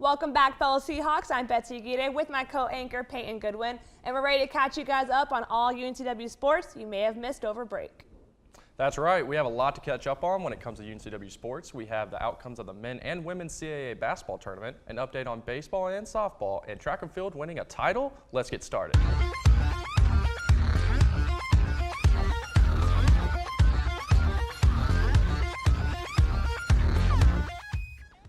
Welcome back, fellow Seahawks. I'm Betsy with my co-anchor Payton Goodwin, and we're ready to catch you guys up on all UNCW sports you may have missed over break. That's right. We have a lot to catch up on when it comes to UNCW sports. We have the outcomes of the men and women's CAA basketball tournament, an update on baseball and softball, and track and field winning a title. Let's get started.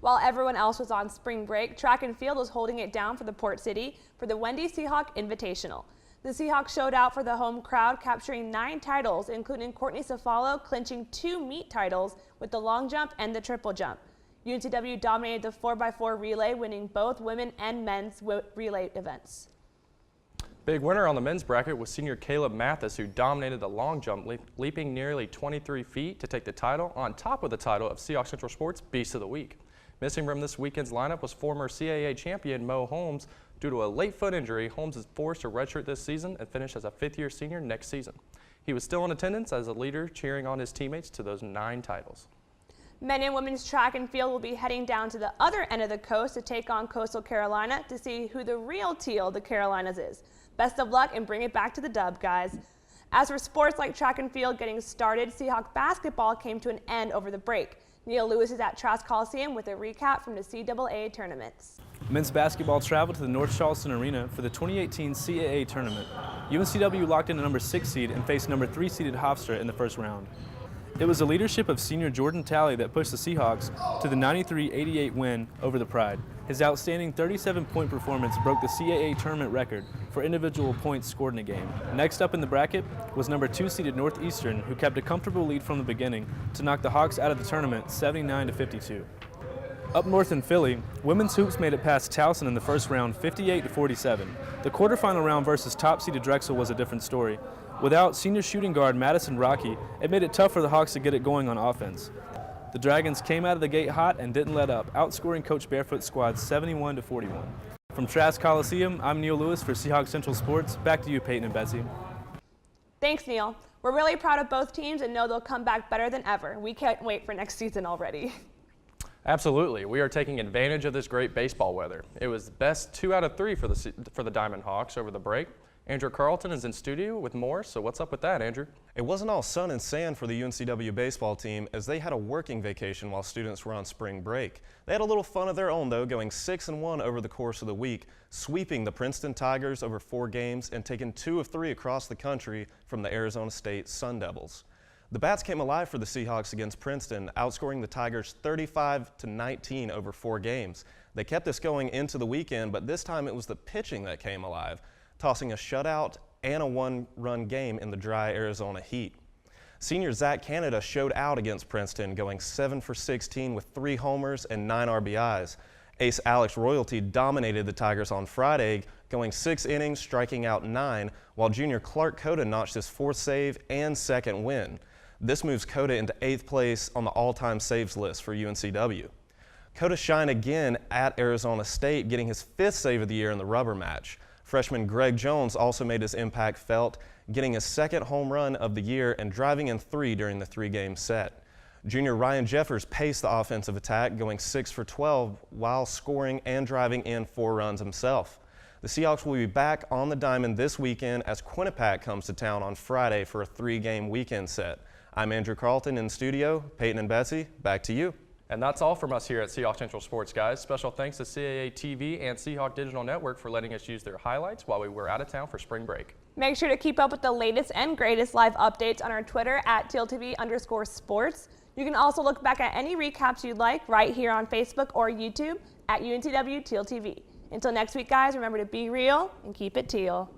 While everyone else was on spring break, track and field was holding it down for the Port City for the Wendy Seahawk Invitational. The Seahawks showed out for the home crowd, capturing 9 titles, including Courtney Cefalo clinching 2 meet titles with the long jump and the triple jump. UNCW dominated the 4x4 relay, winning both women and men's relay events. Big winner on the men's bracket was senior Caleb Mathis, who dominated the long jump, leaping nearly 23 feet to take the title, on top of the title of Seahawk Central Sports Beast of the Week. Missing from this weekend's lineup was former CAA champion Mo Holmes. Due to a late foot injury, Holmes is forced to redshirt this season and finish as a 5th-year senior next season. He was still in attendance as a leader, cheering on his teammates to those 9 titles. Men and women's track and field will be heading down to the other end of the coast to take on Coastal Carolina to see who the real Teal the Carolinas is. Best of luck and bring it back to the dub, guys. As for sports like track and field getting started, Seahawk basketball came to an end over the break. Neal Lewis is at Trask Coliseum with a recap from the CAA tournaments. Men's basketball traveled to the North Charleston Arena for the 2018 CAA tournament. UNCW locked in a number 6 seed and faced number 3 seeded Hofstra in the first round. It was the leadership of senior Jordan Talley that pushed the Seahawks to the 93-88 win over the Pride. His outstanding 37-point performance broke the CAA tournament record for individual points scored in a game. Next up in the bracket was number 2 seeded Northeastern, who kept a comfortable lead from the beginning to knock the Hawks out of the tournament 79-52. Up north in Philly, women's hoops made it past Towson in the first round 58-47. The quarterfinal round versus top-seeded Drexel was a different story. Without senior shooting guard Madison Rocky, it made it tough for the Hawks to get it going on offense. The Dragons came out of the gate hot and didn't let up, outscoring Coach Barefoot's squad 71-41. From Trask Coliseum, I'm Neal Lewis for Seahawk Central Sports. Back to you, Payton and Betsy. Thanks, Neal. We're really proud of both teams and know they'll come back better than ever. We can't wait for next season already. Absolutely. We are taking advantage of this great baseball weather. It was the best 2 out of 3 for the Diamond Hawks over the break. Andrew Carlton is in studio with more, so what's up with that, Andrew? It wasn't all sun and sand for the UNCW baseball team, as they had a working vacation while students were on spring break. They had a little fun of their own, though, going 6-1 over the course of the week, sweeping the Princeton Tigers over 4 games and taking 2 of 3 across the country from the Arizona State Sun Devils. The Bats came alive for the Seahawks against Princeton, outscoring the Tigers 35-19 over 4 games. They kept this going into the weekend, but this time it was the pitching that came alive, tossing a shutout and a 1-run game in the dry Arizona heat. Senior Zach Canada showed out against Princeton, going 7 for 16 with 3 homers and 9 RBIs. Ace Alex Royalty dominated the Tigers on Friday, going 6 innings, striking out 9, while junior Clark Cota notched his 4th save and 2nd win. This moves Cota into 8th place on the all-time saves list for UNCW. Cota shined again at Arizona State, getting his 5th save of the year in the rubber match. Freshman Greg Jones also made his impact felt, getting his 2nd home run of the year and driving in 3 during the 3-game set. Junior Ryan Jeffers paced the offensive attack, going 6 for 12 while scoring and driving in 4 runs himself. The Seahawks will be back on the diamond this weekend as Quinnipiac comes to town on Friday for a 3-game weekend set. I'm Andrew Carlton in studio. Payton and Betsy, back to you. And that's all from us here at Seahawk Central Sports, guys. Special thanks to CAA TV and Seahawk Digital Network for letting us use their highlights while we were out of town for spring break. Make sure to keep up with the latest and greatest live updates on our Twitter at TealTV_sports. You can also look back at any recaps you'd like right here on Facebook or YouTube at UNCW TealTV. Until next week, guys, remember to be real and keep it teal.